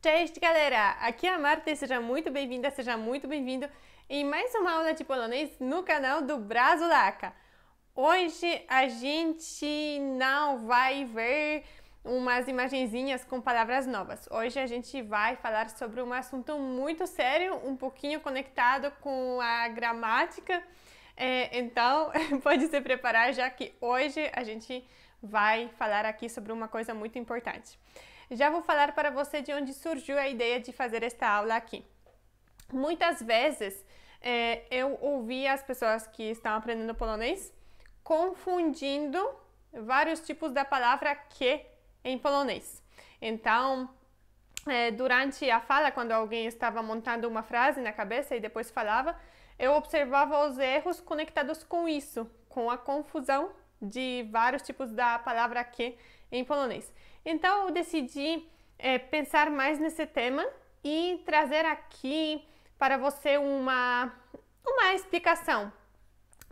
Cześć, galera! Aqui é a Marta e seja muito bem-vinda, seja muito bem-vindo em mais uma aula de polonês no canal do Brasulaca. Hoje a gente não vai ver umas imagenzinhas com palavras novas. Hoje a gente vai falar sobre um assunto muito sério, um pouquinho conectado com a gramática. Então, pode se preparar, já que hoje a gente vai falar aqui sobre uma coisa muito importante. Já vou falar para você de onde surgiu a ideia de fazer esta aula aqui. Muitas vezes eu ouvi as pessoas que estão aprendendo polonês confundindo vários tipos da palavra que em polonês. Então, durante a fala, quando alguém estava montando uma frase na cabeça e depois falava, eu observava os erros conectados com isso, com a confusão de vários tipos da palavra que em polonês. Então eu decidi pensar mais nesse tema e trazer aqui para você uma explicação.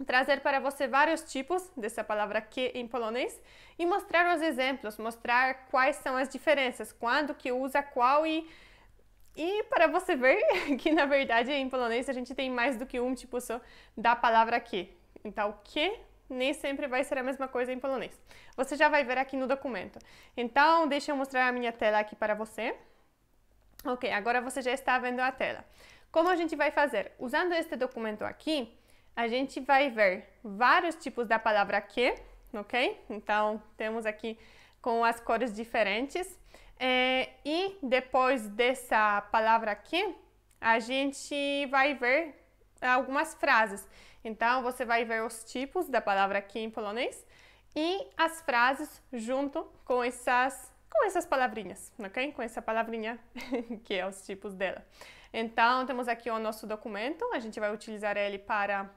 Trazer para você vários tipos dessa palavra que em polonês e mostrar os exemplos, mostrar quais são as diferenças, quando que usa qual e para você ver que na verdade em polonês a gente tem mais do que um tipo só da palavra que. Então que nem sempre vai ser a mesma coisa em polonês. Você já vai ver aqui no documento. Então, deixa eu mostrar a minha tela aqui para você. Ok, agora você já está vendo a tela. Como a gente vai fazer? Usando este documento aqui, a gente vai ver vários tipos da palavra que, ok? Então, temos aqui com as cores diferentes. E depois dessa palavra que, a gente vai ver algumas frases. Então, você vai ver os tipos da palavra que em polonês e as frases junto com essas palavrinhas, ok? Com essa palavrinha que é os tipos dela. Então, temos aqui o nosso documento, a gente vai utilizar ele para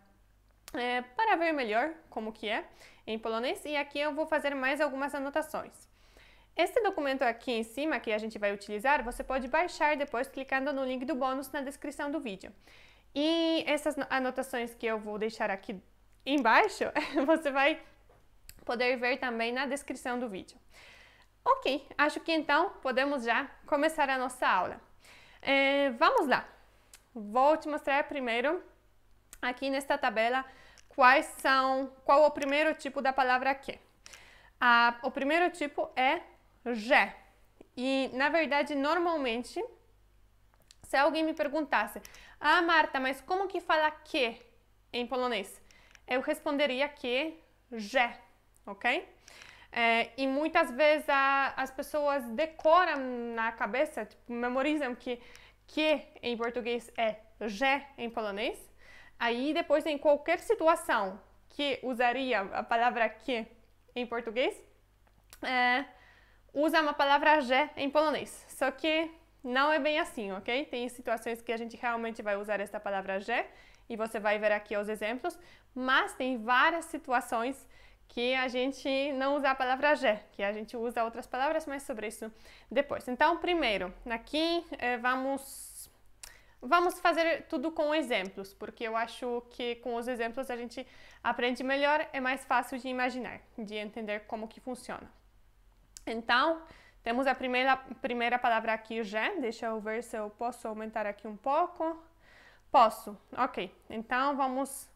ver melhor como que é em polonês e aqui eu vou fazer mais algumas anotações. Este documento aqui em cima que a gente vai utilizar, você pode baixar depois clicando no link do bônus na descrição do vídeo. E essas anotações que eu vou deixar aqui embaixo, você vai poder ver também na descrição do vídeo. Ok, acho que então podemos já começar a nossa aula. Vamos lá. Vou te mostrar primeiro, aqui nesta tabela, qual o primeiro tipo da palavra que. O primeiro tipo é że. E, na verdade, normalmente, se alguém me perguntasse, Marta, mas como que fala que em polonês? Eu responderia que że, ok? E muitas vezes as pessoas decoram na cabeça, tipo, memorizam que em português é że em polonês. Aí depois em qualquer situação que usaria a palavra que em português, usa uma palavra że em polonês. Só que não é bem assim, ok? Tem situações que a gente realmente vai usar essa palavra że e você vai ver aqui os exemplos, mas tem várias situações que a gente não usa a palavra że, que a gente usa outras palavras, mas sobre isso depois. Então, primeiro, aqui vamos fazer tudo com exemplos, porque eu acho que com os exemplos a gente aprende melhor, é mais fácil de imaginar, de entender como que funciona. Então, temos a primeira palavra aqui, że. Deixa eu ver se eu posso aumentar aqui um pouco. Posso, ok. Então, vamos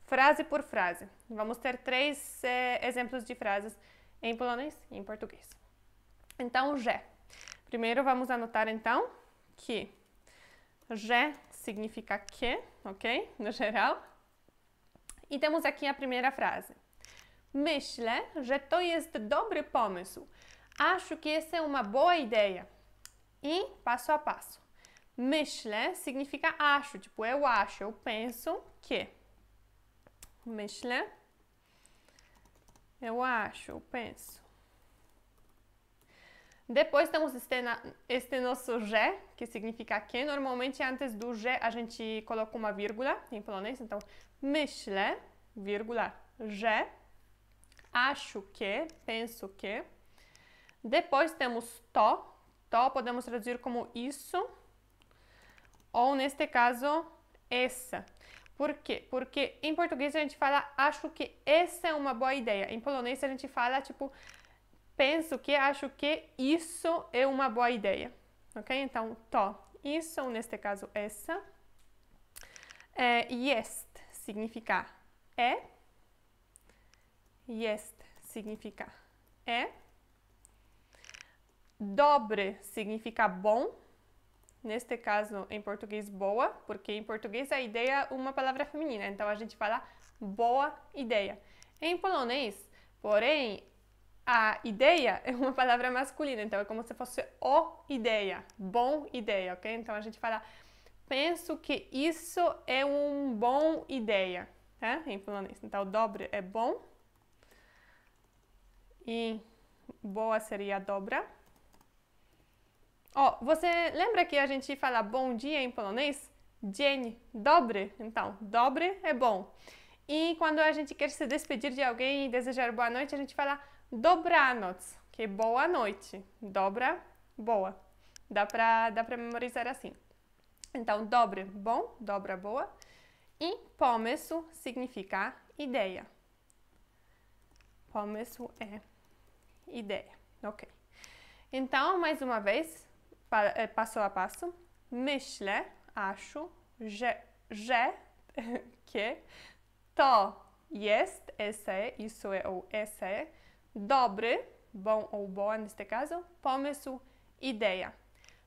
frase por frase. Vamos ter 3 exemplos de frases em polonês e em português. Então, że. Primeiro, vamos anotar, então, que że significa que, ok? No geral. E temos aqui a primeira frase. Myślę, że to jest dobry pomysł. Acho que essa é uma boa ideia. E passo a passo. Myślę significa acho, tipo eu acho, eu penso que. Myślę, eu acho, eu penso. Depois temos este nosso że, que significa que. Normalmente antes do że a gente coloca uma vírgula em polonês. Então, myślę, vírgula, że. Acho que, penso que. Depois temos to. To podemos traduzir como isso. Ou, neste caso, essa. Por quê? Porque em português a gente fala acho que essa é uma boa ideia. Em polonês a gente fala tipo penso que, acho que isso é uma boa ideia. ok? Então, to, isso, neste caso, essa. Jest significa é. Jest significa é. Dobre significa bom. Neste caso, em português, boa, porque em português a ideia é uma palavra feminina, então a gente fala boa ideia. Em polonês, porém, a ideia é uma palavra masculina, então é como se fosse o ideia, bom ideia, ok? Então a gente fala, penso que isso é um bom ideia, tá? Em polonês. Então, dobre é bom e boa seria dobra. Você lembra que a gente fala bom dia em polonês? Dzień dobry. Então, dobry é bom. E quando a gente quer se despedir de alguém e desejar boa noite, a gente fala dobranoc, que é boa noite. Dobra, boa. Dá pra memorizar assim. Então, dobre, bom, dobra, boa. E pomysł significa ideia. Pomysł é ideia, ok. Então, mais uma vez, passo a passo. Myślę, acho, że que to jest, esse, isso é ou esse, dobry, bom ou boa neste caso, pomysł, ideia.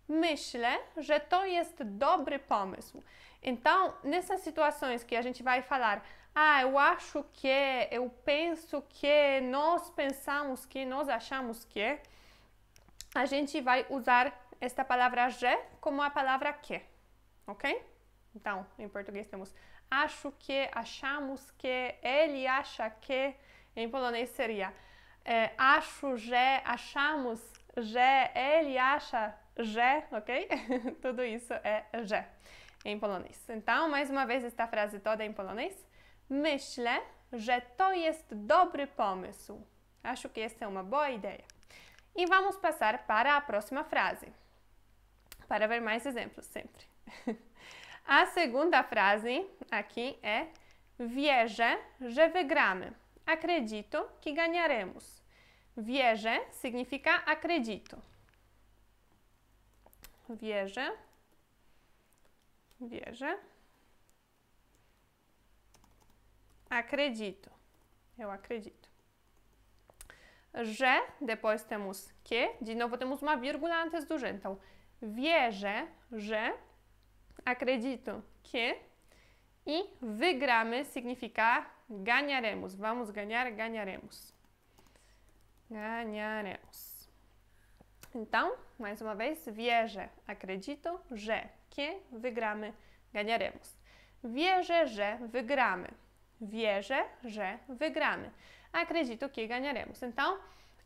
Myślę, że to jest dobry pomysł. Então, nessas situações que a gente vai falar, eu acho que, eu penso que, nós pensamos que, nós achamos que, a gente vai usar esta palavra že como a palavra que, ok? Então, em português temos acho que, achamos que, ele acha que, em polonês seria acho že, achamos že, ele acha že, ok? Tudo isso é že em polonês. Então, mais uma vez esta frase toda em polonês. Myślę, że to jest dobry pomysł. Acho que esta é uma boa ideia. E vamos passar para a próxima frase, para ver mais exemplos sempre. A segunda frase aqui é wierzę, że wygramy. Acredito que ganharemos. Wierzę significa acredito. Wierzę. Acredito. Eu acredito. Że, depois temos que, de novo temos uma vírgula antes do że. Então, wierzę, że, acredito que, e wygramy significa ganharemos. Vamos ganhar, ganharemos. Ganharemos. Então, mais uma vez, wierzę, acredito, że, que, wygramy, ganharemos. Wierzę, że wygramy. Wierzę, że wygramy. Acredito que ganharemos. Então,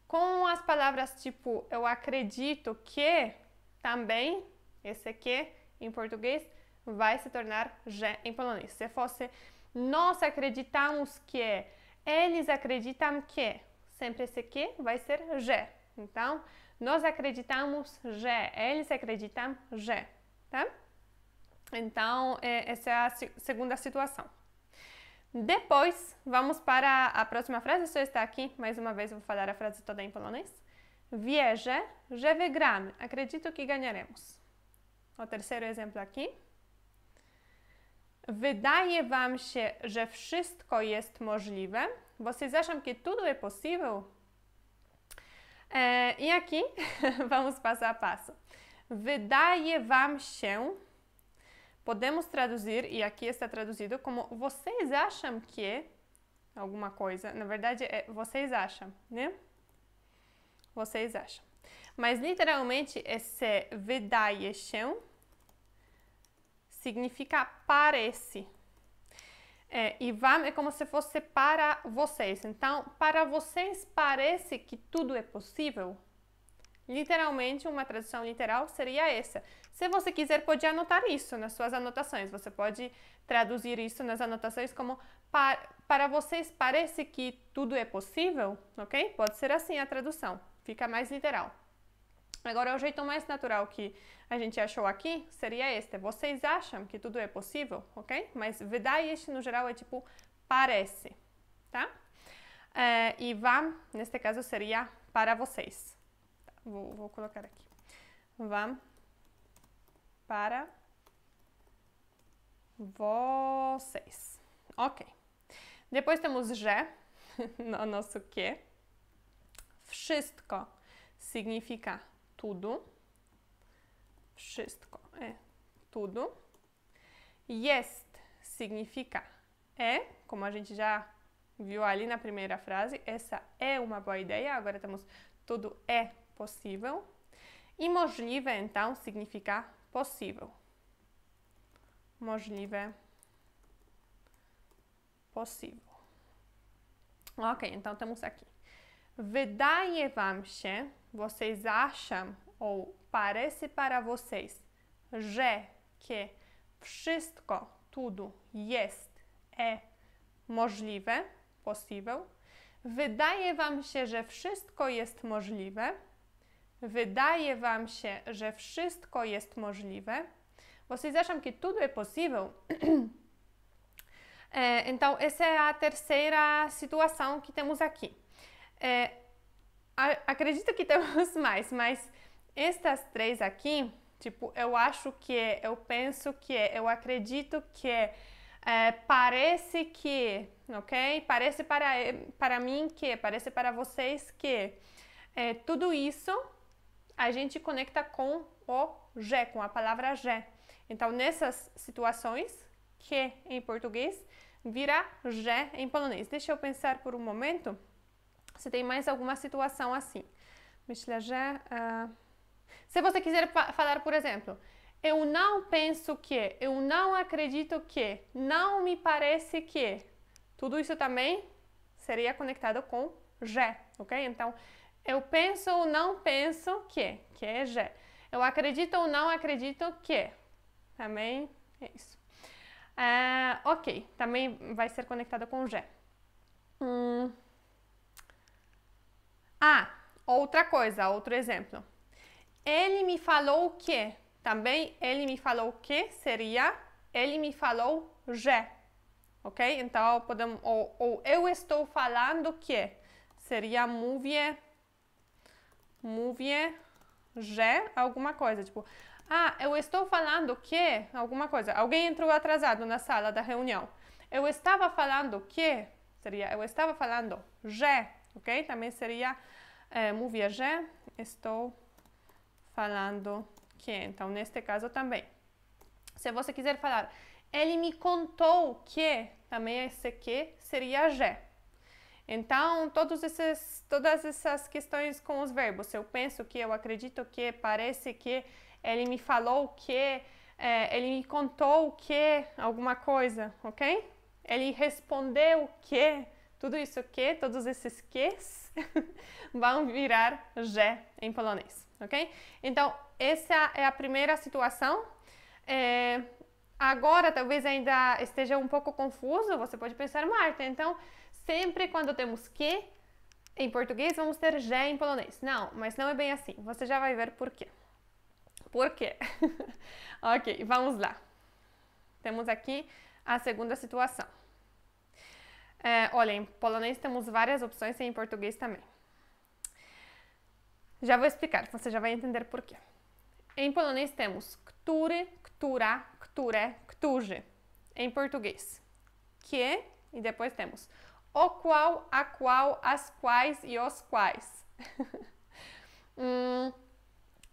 com as palavras tipo eu acredito que, também, esse que em português vai se tornar że em polonês. Se fosse nós acreditamos que, eles acreditam que, sempre esse que vai ser że. Então, nós acreditamos że, eles acreditam że, tá? Então, essa é a segunda situação. Depois, vamos para a próxima frase, só está aqui, mais uma vez eu vou falar a frase toda em polonês. Wierzę, że wygramy. Acredito que ganharemos. O terceiro exemplo aqui. Wydaje wam się, że wszystko jest możliwe? Vocês acham que tudo é possível? E aqui, vamos passo a passo. Wydaje wam się, podemos traduzir, e aqui está traduzido como vocês acham que alguma coisa, na verdade é vocês acham, né? Vocês acham. Mas literalmente esse wydaje się significa parece. E wam é como se fosse para vocês. Então, para vocês parece que tudo é possível? Literalmente, uma tradução literal seria essa. Se você quiser, pode anotar isso nas suas anotações. Você pode traduzir isso nas anotações como para vocês parece que tudo é possível, ok? Pode ser assim a tradução, fica mais literal. Agora, o jeito mais natural que a gente achou aqui seria este. Vocês acham que tudo é possível, ok? Mas wydaje się no geral é tipo parece, tá? E wam, neste caso, seria para vocês. Vou colocar aqui. Wam para vocês. Ok. Depois temos że, no nosso que. Wszystko significa tudo. Wszystko é tudo. Jest significa é, como a gente já viu ali na primeira frase. Essa é uma boa ideia. Agora temos tudo é possível. E możliwe, então, significa possível. Możliwe, possível. Ok, então temos aqui. Wydaje wam się, vocês acham, ou parece para vocês, że, que wszystko, tudo, jest, é możliwe, possível. Wydaje wam się, że wszystko jest możliwe. Wydaje wam się, że wszystko jest możliwe. Vocês acham que tudo é possível? Então, essa é a terceira situação que temos aqui. Acredito que temos mais, mas estas três aqui, tipo, eu acho que, eu penso que, eu acredito que, parece que, ok? Parece para mim que, parece para vocês que, tudo isso a gente conecta com o że, com a palavra że. Então, nessas situações, que em português vira że em polonês. Deixa eu pensar por um momento se tem mais alguma situação assim. Myślę, że... Se você quiser falar, por exemplo, eu não penso que, eu não acredito que, não me parece que. Tudo isso também seria conectado com że, ok? Então, eu penso ou não penso que é że. Eu acredito ou não acredito que, também é isso. Ok, também vai ser conectado com że. Outra coisa, outro exemplo. Ele me falou que, também ele me falou que seria, ele me falou że, ok? Então, podemos, ou eu estou falando que, seria mówię, że, alguma coisa, tipo, eu estou falando que, alguma coisa, alguém entrou atrasado na sala da reunião. Eu estava falando que, seria, eu estava falando że, ok? Também seria, mówię, że, estou falando que. Então, neste caso também. Se você quiser falar, ele me contou que, também esse que seria że. Então, todas essas questões com os verbos, eu penso que, eu acredito que, parece que, ele me falou que, ele me contou que, alguma coisa, ok? Ele respondeu que, tudo isso que, todos esses ques vão virar że em polonês, ok? Então, essa é a primeira situação. Agora, talvez ainda esteja um pouco confuso, você pode pensar, Marta, então, sempre quando temos que em português, vamos ter że em polonês. Não, mas não é bem assim. Você já vai ver por quê. Por quê? Ok, vamos lá. Temos aqui a segunda situação. Olha, em polonês temos várias opções e em português também. Já vou explicar, você já vai entender por quê. Em polonês temos który, która, które, którzy. Em português, que, e depois temos o qual, a qual, as quais e os quais.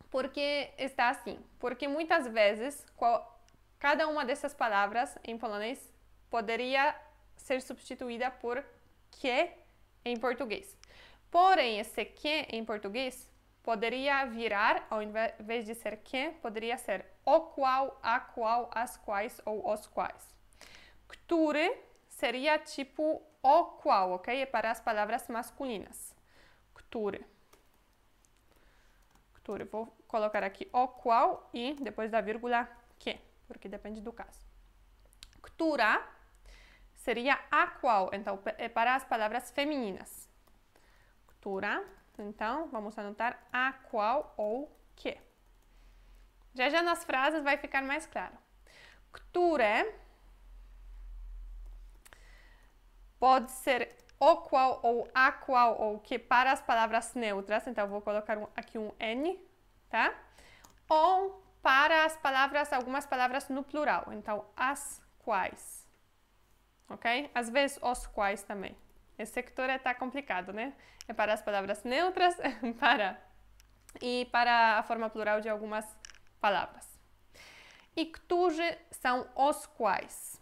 Porque está assim? Porque muitas vezes cada uma dessas palavras em polonês poderia ser substituída por que em português. Porém, esse que em português poderia virar, ao invés de ser que, poderia ser o qual, a qual, as quais ou os quais. Który seria tipo o qual, ok? É para as palavras masculinas. Który. Który. Vou colocar aqui o qual e depois da vírgula que, porque depende do caso. Która seria a qual, então é para as palavras femininas. Która, então vamos anotar a qual ou que. Já nas frases vai ficar mais claro. Które pode ser o qual ou a qual ou que para as palavras neutras, então vou colocar aqui um N, tá? Ou para as palavras algumas palavras no plural. Então, as quais. Ok? Às vezes, os quais também. Esse sector está complicado, né? É para as palavras neutras e para a forma plural de algumas palavras. E którzy são os quais.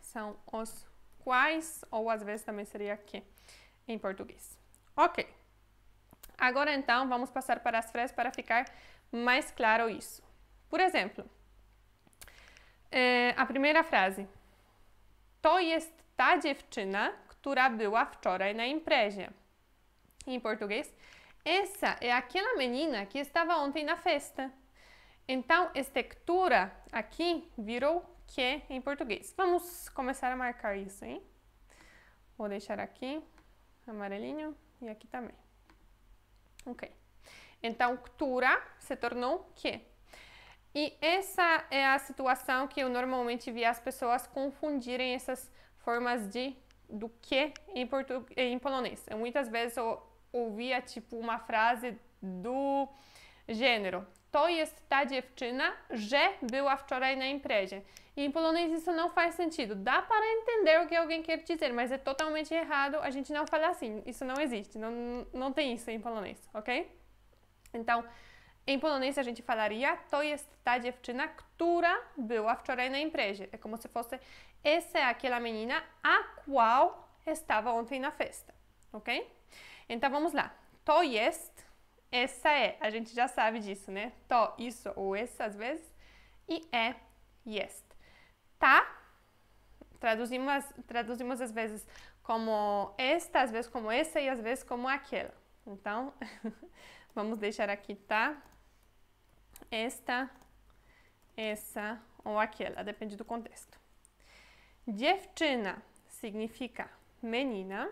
São os quais, ou às vezes também seria que em português. Ok. Agora então vamos passar para as frases para ficar mais claro isso. Por exemplo, a primeira frase. To jest ta dziewczyna, która była wczoraj na imprezie. Em português, essa é aquela menina que estava ontem na festa. Então, este która aqui virou que em português. Vamos começar a marcar isso, hein? Vou deixar aqui, amarelinho, e aqui também. Ok. Então, która se tornou que. E essa é a situação que eu normalmente vi as pessoas confundirem essas formas do que em polonês. Eu muitas vezes ouvia tipo uma frase do gênero to jest ta dziewczyna, że była wczoraj na imprezie. E em polonês isso não faz sentido. Dá para entender o que alguém quer dizer, mas é totalmente errado. A gente não fala assim. Isso não existe. Não tem isso em polonês, ok? Então, em polonês a gente falaria to jest ta dziewczyna, która była wczoraj na imprezie. É como se fosse essa é aquela menina a qual estava ontem na festa, ok? Então vamos lá. To jest, essa é, a gente já sabe disso, né? To, isso ou essa às vezes, e é jest. Tá, traduzimos às vezes como esta, às vezes como essa e às vezes como aquela. Então, vamos deixar aqui tá, esta, essa ou aquela, depende do contexto. Dziewczyna significa menina.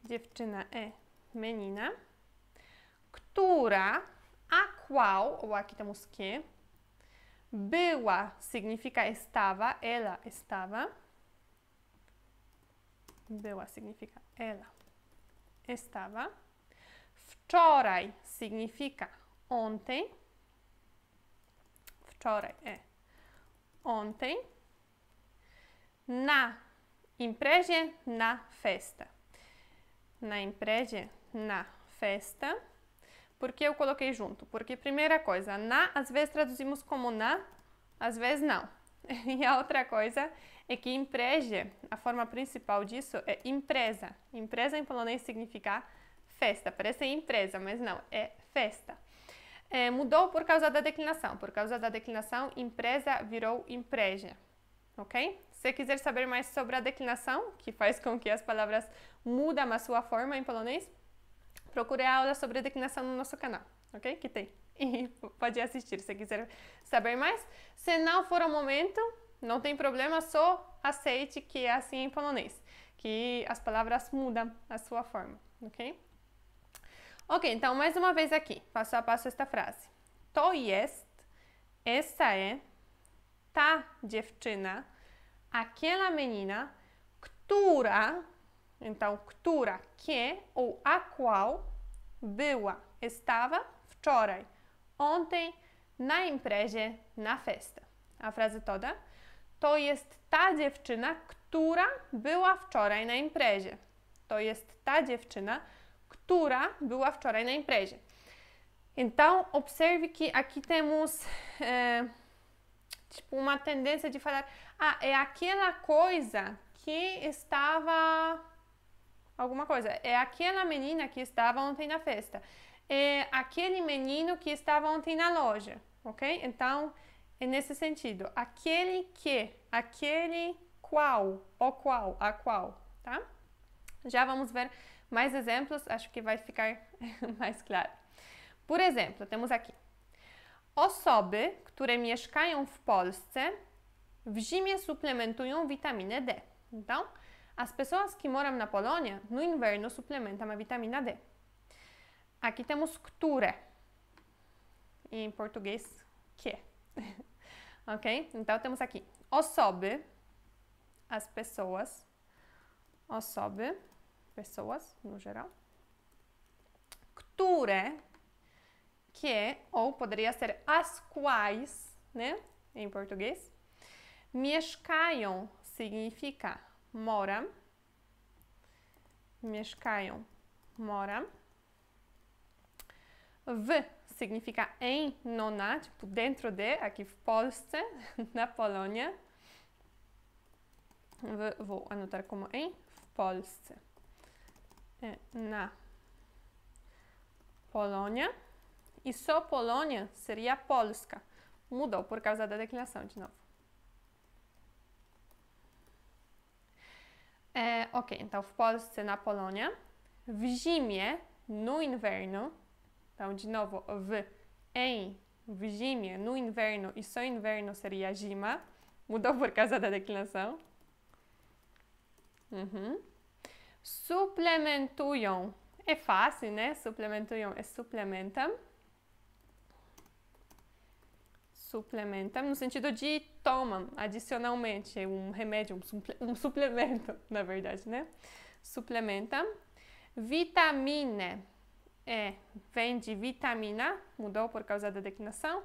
Dziewczyna é menina. Która, a qual, ou aqui temos que. Była significa estava, ela estava. Była significa ela estava. Wczoraj significa ontem. Wczoraj é ontem. Na imprezie, na festa. Na imprezie, na festa. Por que eu coloquei junto? Porque, primeira coisa, na, às vezes traduzimos como na, às vezes não. E a outra coisa é que imprezie, a forma principal disso é empresa. Empresa em polonês significa festa. Parece empresa, mas não, é festa. Mudou por causa da declinação. Por causa da declinação, empresa virou imprezie. Ok? Se quiser saber mais sobre a declinação, que faz com que as palavras mudam a sua forma em polonês, procure a aula sobre declinação no nosso canal, ok? Que tem. E pode assistir se quiser saber mais. Se não for o momento, não tem problema, só aceite que é assim em polonês, que as palavras mudam a sua forma, ok? Ok, então mais uma vez aqui, passo a passo esta frase. To jest, essa é, ta dziewczyna, aquela menina, która, então, która, que ou a qual, była, estava, wczoraj, ontem, na imprezie, na festa. A frase toda. To jest ta dziewczyna, która była wczoraj na imprezie. To jest ta dziewczyna, która była wczoraj na imprezie. Então, observe que aqui temos tipo uma tendência de falar é aquela coisa que estava alguma coisa. É aquela menina que estava ontem na festa. É aquele menino que estava ontem na loja, ok? Então, é nesse sentido. Aquele que, aquele qual, o qual, a qual, tá? Já vamos ver mais exemplos, acho que vai ficar mais claro. Por exemplo, temos aqui. Osoby, które mieszkają w Polsce, w zimie suplementują witaminę D. Então, as pessoas que moram na Polônia, no inverno, suplementam a vitamina D. Aqui temos które. E em português, que. Ok? Então, temos aqui osoby, as pessoas. Osoby, pessoas, no geral. Które, que, ou poderia ser as quais, né, em português. Mieszkają significa moram. Mieszkają, moram. W significa em, no, na, tipo dentro de, aqui w Polsce, na Polônia. Vou anotar como em, w Polsce. Na Polônia. E só Polônia seria Polska. Mudou por causa da declinação, de novo. Ok, então w Polsce, na Polônia. W zimie, no inverno. Então, de novo, w zimie, no inverno, e só inverno seria zima. Mudou por causa da declinação. Suplementują. É fácil, né? Suplementują é suplementam. Suplementam, no sentido de tomam adicionalmente, é um remédio, um suplemento, na verdade, né? Suplementam. Vitamine vem de vitamina, mudou por causa da declinação.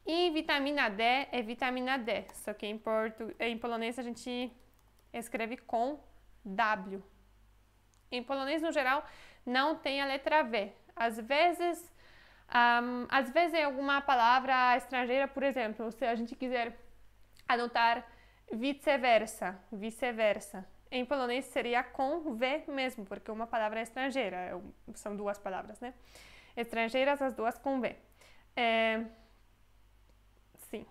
E vitamina D é vitamina D, só que em polonês a gente escreve com W. Em polonês, no geral, não tem a letra V. Às vezes é alguma palavra estrangeira, por exemplo, se a gente quiser anotar vice-versa, vice-versa. Em polonês seria com V mesmo, porque uma palavra é estrangeira, são duas palavras, né? Estrangeiras, as duas com V. Sim.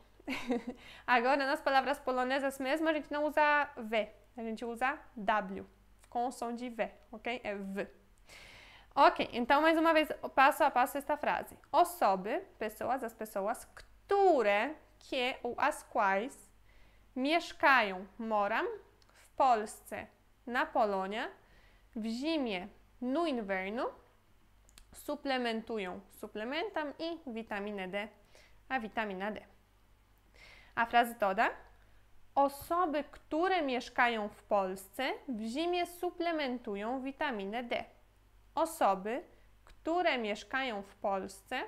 Agora, nas palavras polonesas mesmo, a gente não usa V, a gente usa W, com o som de V, ok? É V. Ok, então mais uma vez, passo a passo esta frase. Osoby, pessoas, as pessoas, które, que ou as quais, mieszkają, moram, w Polsce, na Polônia, w zimie, no inverno, suplementują, suplementam i witaminę D, a witamina D. A frase toda. Osoby, które mieszkają w Polsce, w zimie suplementują witaminę D. Osoby, które mieszkają w Polsce,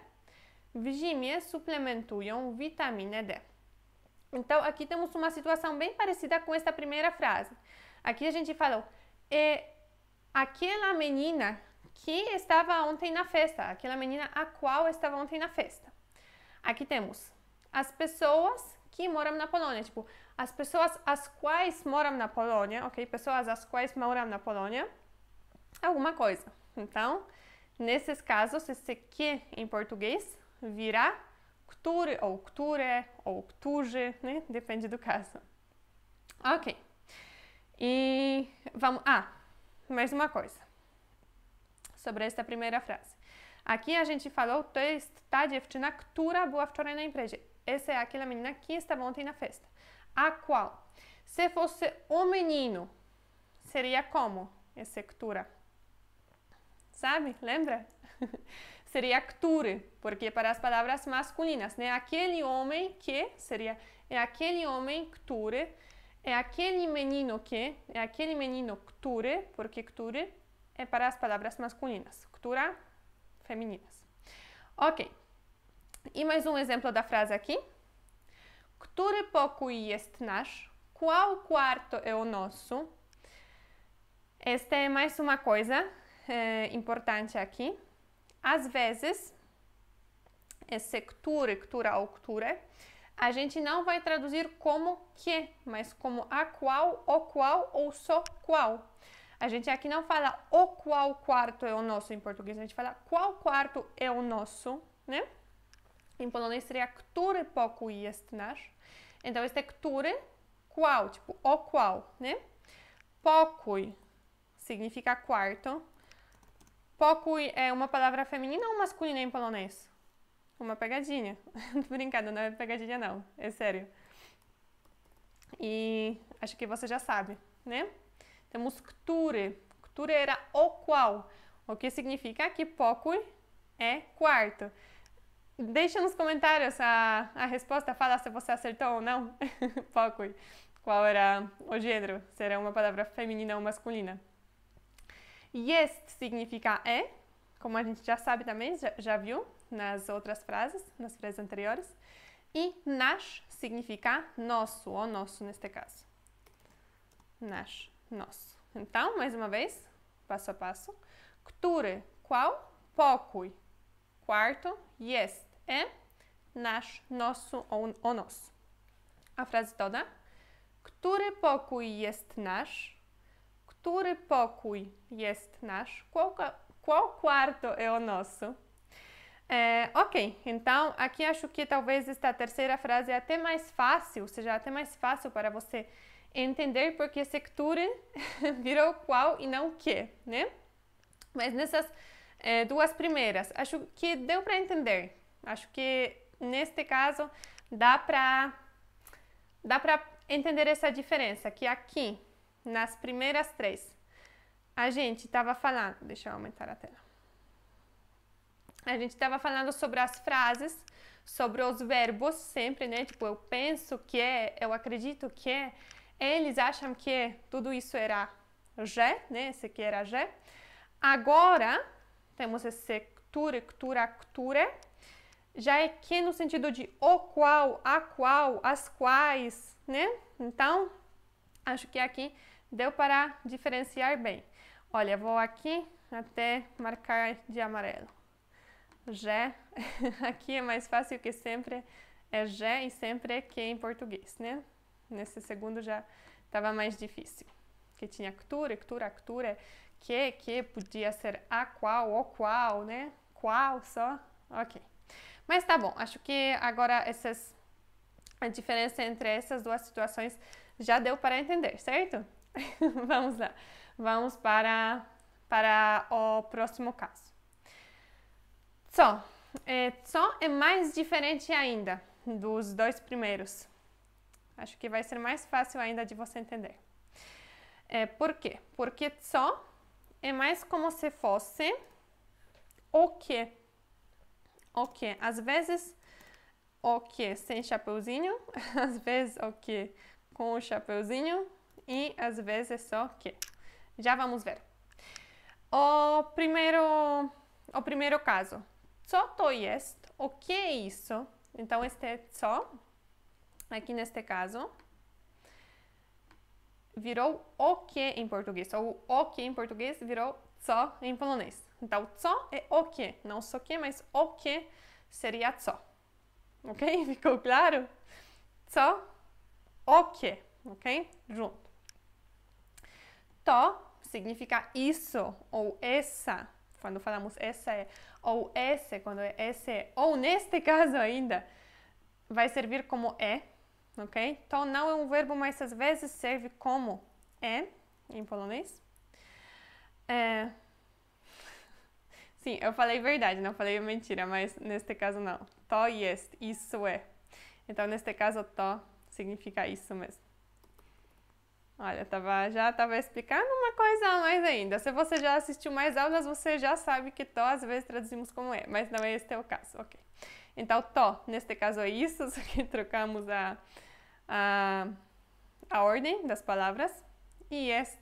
w zimie suplementują witaminę D. Então, aqui temos uma situação bem parecida com esta primeira frase. Aqui a gente falou, aquela menina que estava ontem na festa, aquela menina a qual estava ontem na festa. Aqui temos as pessoas que moram na Polônia, tipo, as pessoas as quais moram na Polônia, ok? Pessoas as quais moram na Polônia, alguma coisa. Então, nesses casos, esse que em português virá który, ou które, ou którzy, né? Depende do caso. Ok. E vamos... mais uma coisa sobre esta primeira frase. Aqui a gente falou, to jest ta dziewczyna, która była wczoraj na imprezie. Essa é aquela menina que estava ontem na festa. A qual? Se fosse o menino, seria como? Esse która. Sabe? Lembra? Seria który, porque para as palavras masculinas, né? Aquele homem que seria, é aquele homem który, é aquele menino que, é aquele menino który, porque który é para as palavras masculinas, która, femininas. Ok. E mais um exemplo da frase aqui. Który pokój jest nasz? Qual quarto é o nosso? Esta é mais uma coisa importante aqui. Às vezes, esse który, która ou które, a gente não vai traduzir como que, mas como a qual, o qual ou só qual. A gente aqui não fala o qual quarto é o nosso em português, a gente fala qual quarto é o nosso, né? Em polonês seria który pokój jest nasz. Então, este który, qual, tipo o qual, né? Pokój significa quarto. Pokój é uma palavra feminina ou masculina em polonês? Uma pegadinha. Tô brincando, não é pegadinha não, é sério. E acho que você já sabe, né? Temos który. Który era o qual, o que significa que pokój é quarto. Deixa nos comentários a resposta, fala se você acertou ou não. Pokój. Qual era o gênero? Se era uma palavra feminina ou masculina. Jest significa é, como a gente já sabe também, já viu nas outras frases, nas frases anteriores. E nasz significa nosso, ou nosso neste caso. Nasz, nosso. Então, mais uma vez, passo a passo. Który, qual? Pokój. Quarto, jest, é nasz, nosso ou o nosso. A frase toda. Który pokój jest nasz? Który pokój jest nasz? Qual quarto é o nosso? Ok, então aqui acho que talvez esta terceira frase é até mais fácil, seja até mais fácil para você entender porque esse który virou qual e não que, né? Mas nessas duas primeiras, acho que deu para entender. Acho que neste caso dá para entender essa diferença, que aqui, nas primeiras três, a gente estava falando, deixa eu aumentar a tela. A gente estava falando sobre as frases, sobre os verbos sempre, né? Tipo, eu penso que é, eu acredito que é, eles acham que tudo isso era já, né? Esse aqui era já. Agora, temos esse które, która, które, já é que no sentido de o qual, a qual, as quais, né? Então, acho que aqui deu para diferenciar bem. Olha, vou aqui até marcar de amarelo. Já, aqui é mais fácil que sempre é já e sempre é que em português, né? Nesse segundo já estava mais difícil. Que tinha które, która, które, que podia ser a qual, o qual, né? Qual só, ok. Mas tá bom, acho que agora a diferença entre essas duas situações já deu para entender, certo? Vamos lá, vamos para o próximo caso. Co é mais diferente ainda dos dois primeiros. Acho que vai ser mais fácil ainda de você entender. Por quê? Porque co é mais como se fosse o que. O que. Às vezes o que sem chapeuzinho, às vezes o que com o chapeuzinho e às vezes só que. Já vamos ver. O primeiro caso. Co to jest? O que é isso? Então, este co, aqui neste caso, virou o que em português. Ou o que em português virou co em polonês. Então, co é o que. Não só que, mas o que seria co. Ok? Ficou claro? Co, o que. Ok? Junto. To significa isso ou essa. Quando falamos essa é, ou esse, quando é esse, ou neste caso ainda, vai servir como é, ok? To não é um verbo, mas às vezes serve como é, em polonês. Sim, eu falei verdade, não falei mentira, mas neste caso não. To jest, isso é. Então, neste caso, to significa isso mesmo. Olha, já estava explicando uma coisa a mais ainda. Se você já assistiu mais aulas, você já sabe que to às vezes traduzimos como é, mas não é este o caso, ok? Então, to, neste caso é isso, só que trocamos a ordem das palavras. E este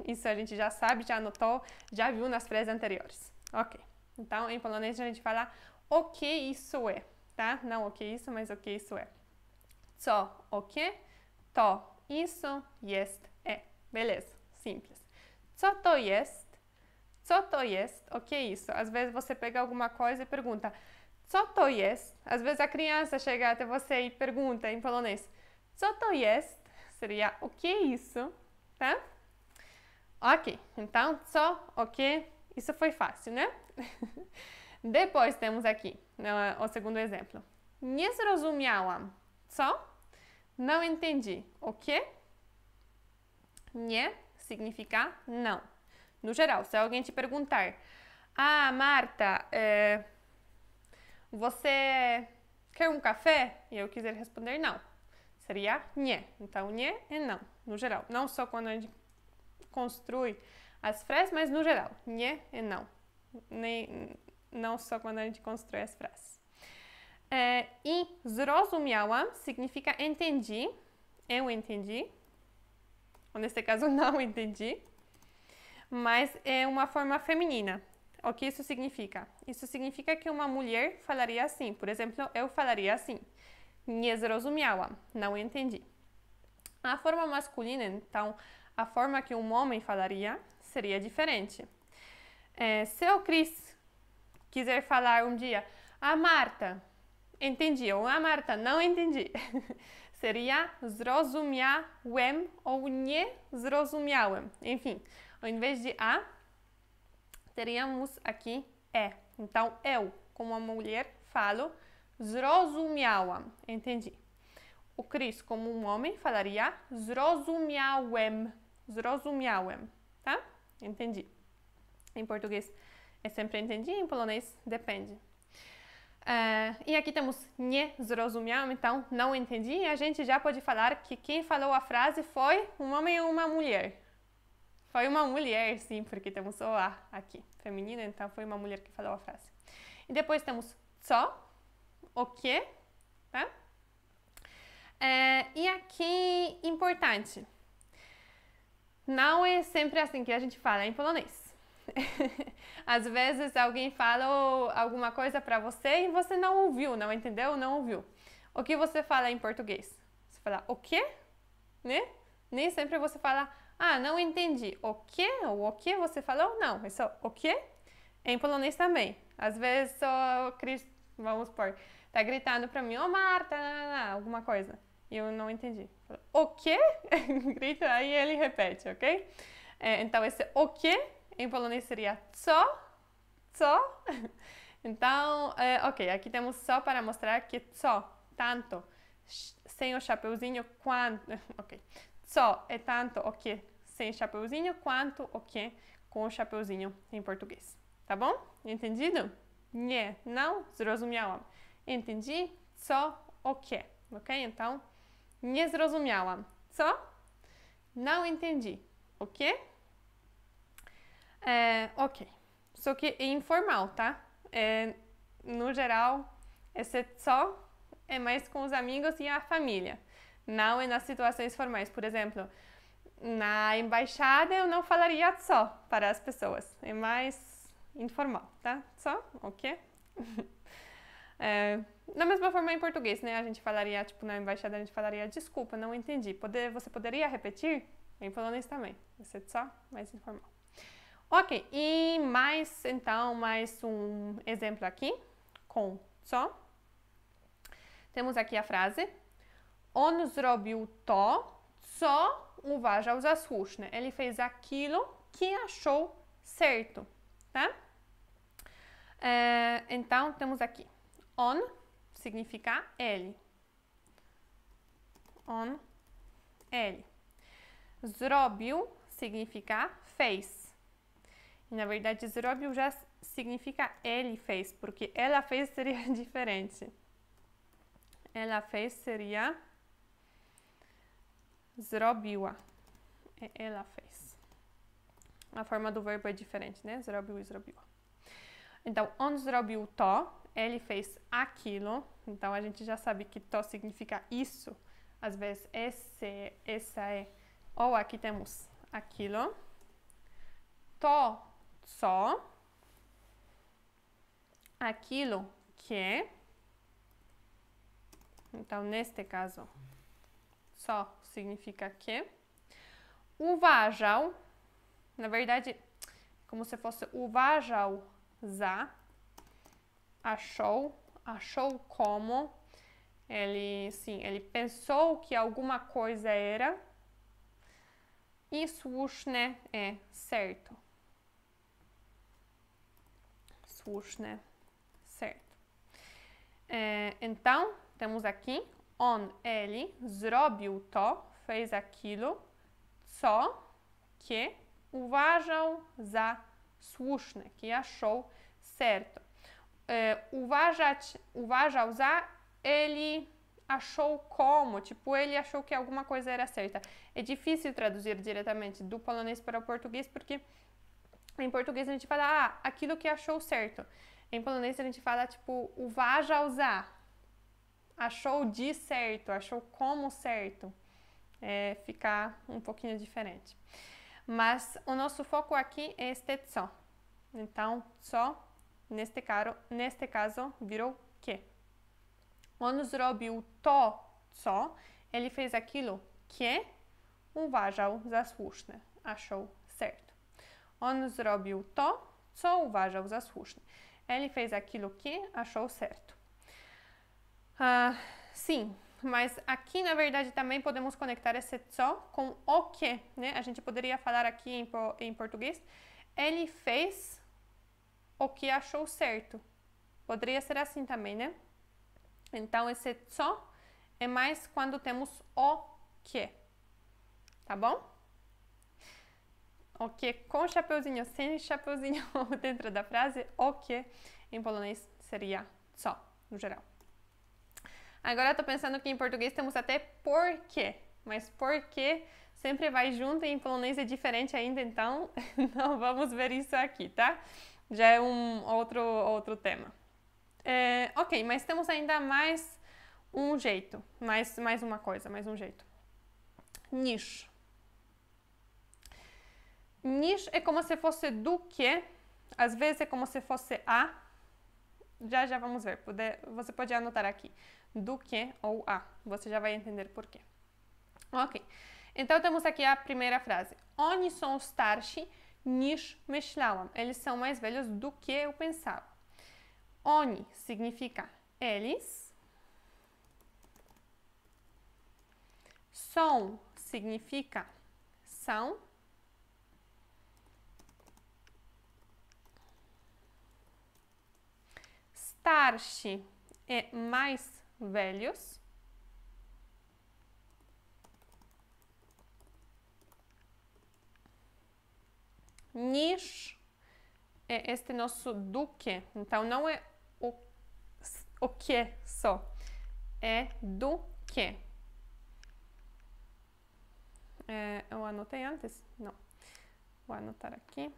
isso a gente já sabe, já anotou, já viu nas frases anteriores, ok? Então, em polonês a gente fala o que isso é, tá? Não o que isso, mas o que isso é. Co, o que, to, isso, jest, é. Beleza, simples. Co to jest? Co to jest? O que é isso? Às vezes você pega alguma coisa e pergunta co to jest? Às vezes a criança chega até você e pergunta em polonês co to jest? Seria o que é isso? Tá? Ok, então co, o que? Isso foi fácil, né? Depois temos aqui o segundo exemplo. Nie zrozumiałam. Co? Não entendi. O que? Nie significa não. No geral, se alguém te perguntar, Marta, você quer um café? E eu quiser responder não. Seria nie. Então, nie é não, no geral. Não só quando a gente construi as frases, mas no geral. Nie é não. Não só quando a gente constrói as frases. E zrozumiałam significa entendi, eu entendi, ou nesse caso não entendi, mas é uma forma feminina. o que isso significa? Isso significa que uma mulher falaria assim. Por exemplo, eu falaria assim. Nie zrozumiałam. Não entendi. A forma masculina, então, a forma que um homem falaria seria diferente. Se o Cris quiser falar um dia, a Marta, entendi, ou a Marta, não entendi, seria zrozumiałem ou nie zrozumiałem. Enfim, ao invés de a, teríamos aqui é. Então, eu, como uma mulher, falo zrozumiałam, entendi. O Cris, como um homem, falaria zrozumiałem, zrozumiałem, tá? Entendi. Em português é sempre entendi, em polonês depende. E aqui temos nie zrozumiałem, então não entendi, e a gente já pode falar que quem falou a frase foi um homem ou uma mulher. Foi uma mulher, sim, porque temos o a aqui, feminino, então foi uma mulher que falou a frase. E depois temos co, o que, tá? E aqui, importante, não é sempre assim que a gente fala em polonês. Às vezes alguém fala alguma coisa para você e você não ouviu, não entendeu, não ouviu. O que você fala em português? Você fala o quê? Né? Nem sempre você fala, não entendi. O quê? Ou o que você falou? Não, é só o quê? Em polonês também. Às vezes o Cris, vamos supor, tá gritando para mim, Marta, alguma coisa. E eu não entendi. O quê? Grita, aí ele repete, ok? Então, esse o quê em polonês seria co. Então, ok, aqui temos só para mostrar que co, tanto, sem o chapeuzinho, quanto, ok. Co é tanto o que sem chapeuzinho, quanto o que com o chapeuzinho em português. Tá bom? Entendido? Nie, não, zrozumiałam. Entendi, co, o que, ok? Então, nie zrozumiałam. Co? Não entendi. O quê? Ok. Só que é informal, tá? No geral, esse co é mais com os amigos e a família. Não é nas situações formais. Por exemplo, na embaixada eu não falaria co para as pessoas. É mais informal, tá? Co? Ok? Da mesma forma em português, né? A gente falaria, tipo, na embaixada a gente falaria desculpa, não entendi. Você poderia repetir? Em polonês também. Esse co, mais informal. Ok, e mais um exemplo aqui com co. Temos aqui a frase On zrobił to, co uważał za słuszne. Ele fez aquilo que achou certo, tá? Então, temos aqui on significa ele. On, ele. Zrobił significa fez. E, na verdade, zrobił já significa ele fez, porque ela fez seria diferente. Ela fez seria zrobiła. Ela fez. A forma do verbo é diferente, né? Zrobił e zrobiła. Então, on zrobił to, ele fez aquilo. Então, a gente já sabe que to significa isso. Às vezes, essa é. Ou aqui temos aquilo. To, co. Aquilo que. Então, neste caso, só significa que. Uważał, na verdade, como se fosse uważał za, achou como, ele pensou que alguma coisa era, e słuszne é certo. Słuszne, certo. Então, temos aqui, ele zrobił to, fez aquilo, co que uważał za słuszne, que achou certo. Uważał za, ele achou como, tipo, ele achou que alguma coisa era certa. É difícil traduzir diretamente do polonês para o português, porque em português a gente fala, aquilo que achou certo. Em polonês a gente fala, tipo, uważał za, achou de certo, achou como certo. Fica um pouquinho diferente. Mas o nosso foco aqui é este co. Então, co, neste caso, virou que. On zrobił to, co, ele fez aquilo que uważał za słuszne, achou certo. On zrobił to, co uważał za słuszne. Ele fez aquilo que achou certo. Sim, mas aqui na verdade também podemos conectar esse co com o que, né? A gente poderia falar aqui em português, ele fez o que achou certo. Poderia ser assim também, né? Então esse co é mais quando temos o que, tá bom? O que com chapeuzinho, sem chapeuzinho dentro da frase, o que em polonês seria co, no geral. Agora eu tô pensando que em português temos até porquê, mas porquê sempre vai junto e em polonês é diferente ainda, então não vamos ver isso aqui, tá? Já é um outro tema. Ok, mas temos ainda mais um jeito, mais uma coisa, mais um jeito. Niż. Niż é como se fosse do que, às vezes é como se fosse a. Já vamos ver, você pode anotar aqui. Do que ou a, você já vai entender por quê. Ok, então temos aqui a primeira frase. Oni są starsi niż myślałam. Eles são mais velhos do que eu pensava. Oni significa eles. Są significa são. Starsi é mais velhos. Niż é este nosso do que. Então, não é o que só. É do que. Eu anotei antes? Não. Vou anotar aqui.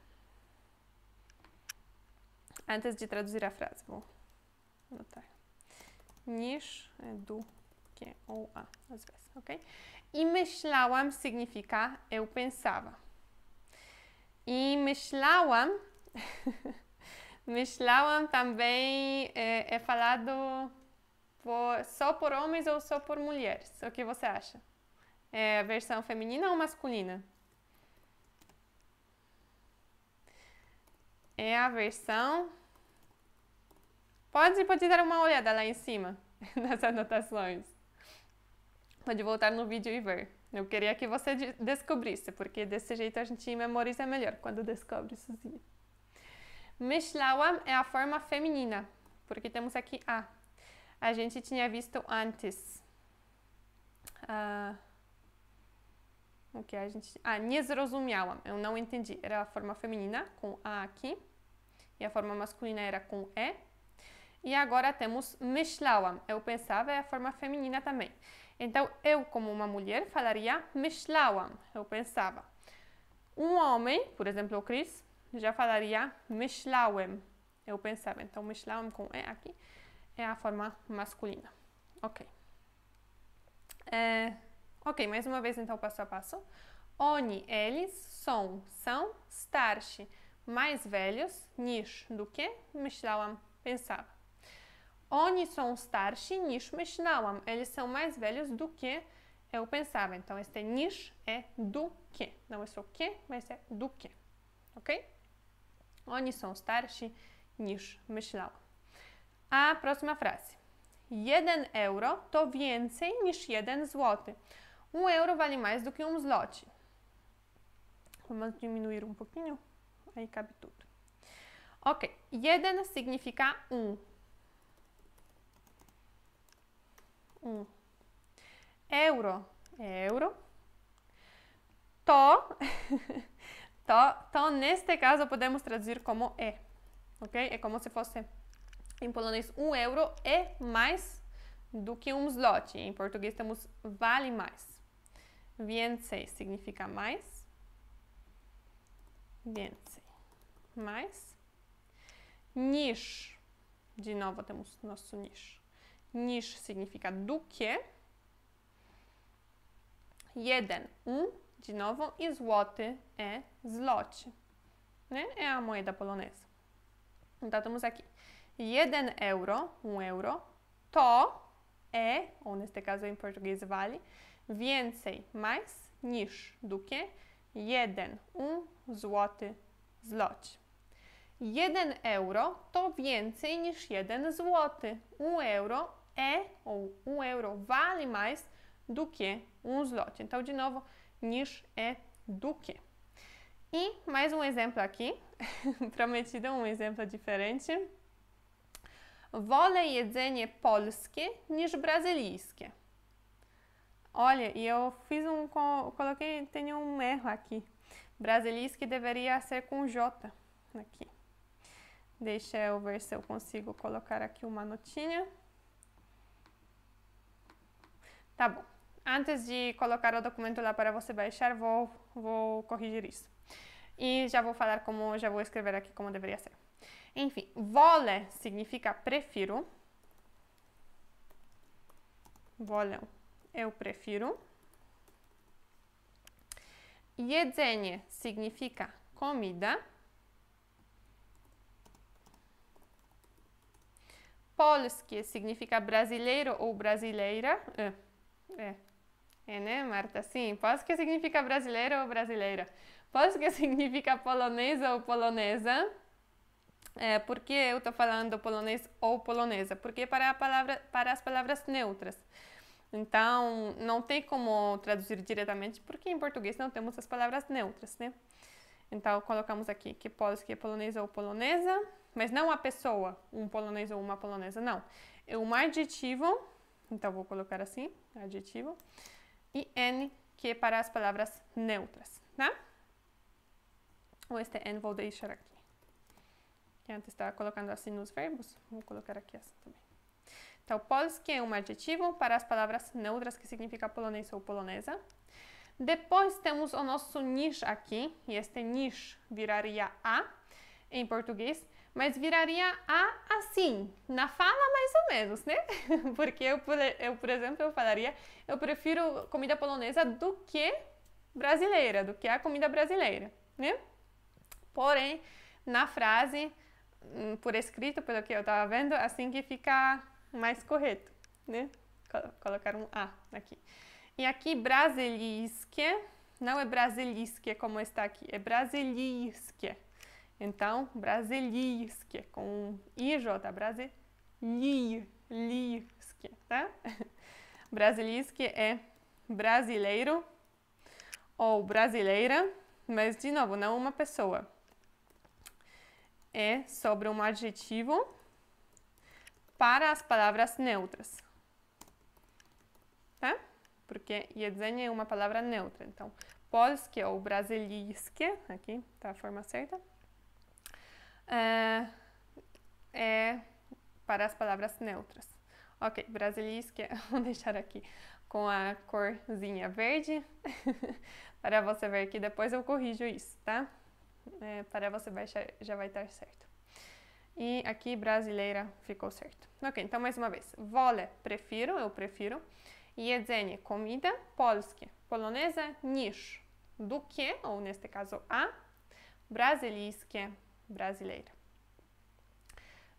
Antes de traduzir a frase, vou anotar. Niż é do que ou a, às vezes, ok? I myślałam significa eu pensava. I myślałam, myślałam também é falado só por homens ou só por mulheres. O que você acha? É a versão feminina ou masculina? É a versão... Pode dar uma olhada lá em cima, nas anotações. Pode voltar no vídeo e ver. Eu queria que você descobrisse, porque desse jeito a gente memoriza melhor quando descobre sozinho. Myślałam é a forma feminina, porque temos aqui a. A gente tinha visto antes. O que a gente... nie zrozumiałam. Eu não entendi. Era a forma feminina, com a aqui. E a forma masculina era com e. E agora temos myślałam. Eu pensava é a forma feminina também. Então, eu, como uma mulher, falaria myślałam. Eu pensava. Um homem, por exemplo, o Chris, já falaria myślałem. Eu pensava. Então, myślałam com e aqui é a forma masculina. Ok. Ok, mais uma vez, então, passo a passo. Oni, eles, são starsi, mais velhos, niż, do que, myślałam, pensava. Oni są starsi niż myślałam. Eles são mais velhos do que eu pensava. Então, este niż é do que. Não é só que, mas é do que. Ok? Oni są starsi niż myślałam. A próxima frase. 1 euro to więcej niż 1 złoty. 1 euro vale mais do que zloty. Vamos diminuir um pouquinho. Aí cabe tudo. Ok. 1 significa 1. Euro é euro. To neste caso podemos traduzir como é, ok? É como se fosse, em polonês, 1 euro é mais do que zloty. Em português temos vale mais. Więcej significa mais. Więcej. Mais. Niż. De novo temos nosso niż. Niż significa do que. 1, de novo, e złoty é zloty. né? É a moeda polonesa. Então, temos aqui 1 euro, 1 euro, to é, ou neste caso em português vale, więcej, mais, niż, do que, 1 złoty, zloty. 1 euro to więcej niż 1 złoty. 1 euro é, ou 1 euro vale mais do que 1 zloty. Então, de novo, niż é do que. E mais um exemplo aqui, prometido um exemplo diferente. Wolę jedzenie polskie niż brazylijskie. Olha, e eu fiz coloquei, tem um erro aqui. Brazilijskie deveria ser com J aqui. Deixa eu ver se eu consigo colocar aqui uma notinha. Tá bom. Antes de colocar o documento lá para você baixar, vou corrigir isso. E já vou falar como, já vou escrever aqui como deveria ser. Enfim, wolę significa prefiro. Wolę, eu prefiro. Jedzenie significa comida. Polskie significa brasileiro ou brasileira. Né, Marta? Sim, polskie significa brasileiro ou brasileira. Polskie significa polonesa ou polonesa. Por que eu estou falando polonês ou polonesa? Porque para as palavras neutras. Então, não tem como traduzir diretamente, porque em português não temos as palavras neutras, né? Então, colocamos aqui que polskie é polonesa ou polonesa, mas não a pessoa, um polonês ou uma polonesa, não. É um adjetivo, então vou colocar assim, adjetivo, e N, que é para as palavras neutras, tá? Este N vou deixar aqui. Que antes estava colocando assim nos verbos, vou colocar aqui assim também. Então, polskie é um adjetivo para as palavras neutras, que significa polonês ou polonesa. Depois temos o nosso niż aqui, e este niż viraria A em português, mas viraria A assim, na fala mais ou menos, né? Porque eu, por exemplo, eu falaria, eu prefiro comida polonesa do que brasileira, do que a comida brasileira, né? Porém, na frase, por escrito, pelo que eu estava vendo, assim que fica mais correto, né? Colocar um A aqui. E aqui, brazilijskie, não é brazilijskie como está aqui, é brazilijskie. Então, brazilijskie, com IJ, brazilijskie, tá? Brazilijskie é brasileiro ou brasileira, mas, de novo, não uma pessoa. É sobre um adjetivo para as palavras neutras, tá? Porque jedzenie é uma palavra neutra. Então, polskie ou brazilijskie, aqui tá a forma certa, é para as palavras neutras. Ok, brazilijskie, vou deixar aqui com a corzinha verde, para você ver que depois eu corrijo isso, tá? Para você baixar, já vai estar certo. E aqui, brasileira, ficou certo. Ok, então mais uma vez. Wolę, prefiro, eu prefiro. Jedzenie, comida. Polskie, polonesa. Niż, do que, ou neste caso a. Brazylijskie, brasileira.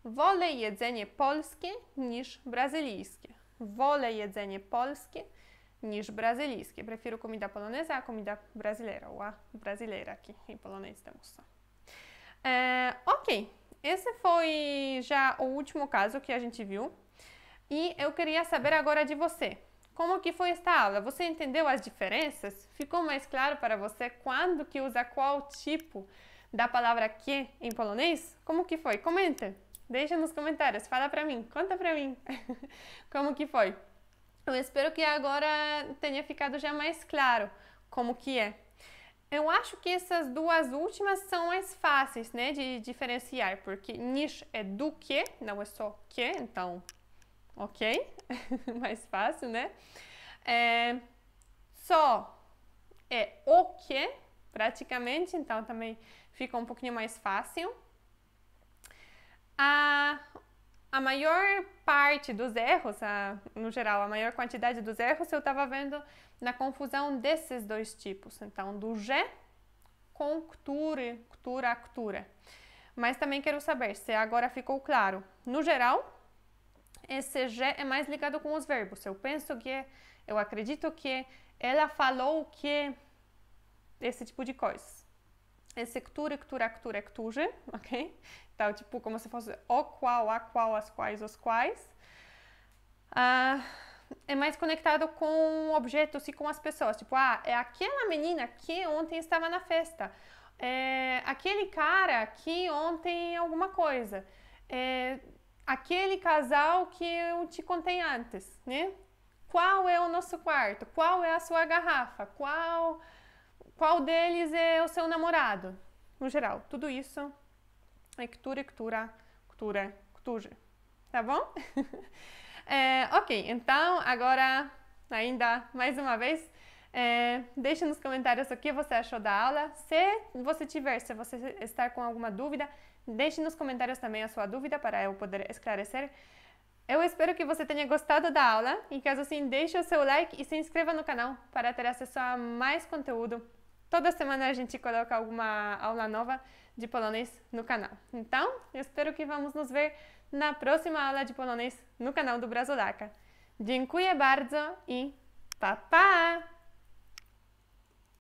Wolę jedzenie polskie niż brazylijskie. Wolę jedzenie polskie niż brazylijskie. Prefiro comida polonesa a comida brasileira, ou a brasileira aqui em polonês temos só. Ok, esse foi já o último caso que a gente viu. E eu queria saber agora de você. Como que foi esta aula? Você entendeu as diferenças? Ficou mais claro para você quando que usa qual tipo da palavra que em polonês? Como que foi? Comenta, deixa nos comentários, fala para mim, conta para mim como que foi. Eu espero que agora tenha ficado já mais claro como que é. Eu acho que essas duas últimas são mais fáceis, né, de diferenciar, porque niż é do que, não é só que, então, ok, mais fácil, né? Só é o que, praticamente, então também fica um pouquinho mais fácil. A maior parte dos erros, no geral, a maior quantidade dos erros eu estava vendo na confusão desses dois tipos. Então, do G com która. Mas também quero saber se agora ficou claro. No geral, esse G é mais ligado com os verbos. Eu penso que, eu acredito que, ela falou que, esse tipo de coisa. Esse która, którzy, ok? Então, tipo, como se fosse o qual, a qual, as quais, os quais. É mais conectado com objetos e com as pessoas. Tipo, é aquela menina que ontem estava na festa. É aquele cara que ontem alguma coisa. É aquele casal que eu te contei antes, né? Qual é o nosso quarto? Qual é a sua garrafa? Qual deles é o seu namorado? No geral, tudo isso é którzy. Tá bom? Ok, então agora, ainda mais uma vez, deixe nos comentários o que você achou da aula. Se você estar com alguma dúvida, deixe nos comentários também a sua dúvida para eu poder esclarecer. Eu espero que você tenha gostado da aula e caso sim, deixe o seu like e se inscreva no canal para ter acesso a mais conteúdo. Toda semana a gente coloca alguma aula nova de polonês no canal. Então, eu espero que vamos nos ver na próxima aula de polonês no canal do Brazulaca. Dziękuję bardzo i pa pa!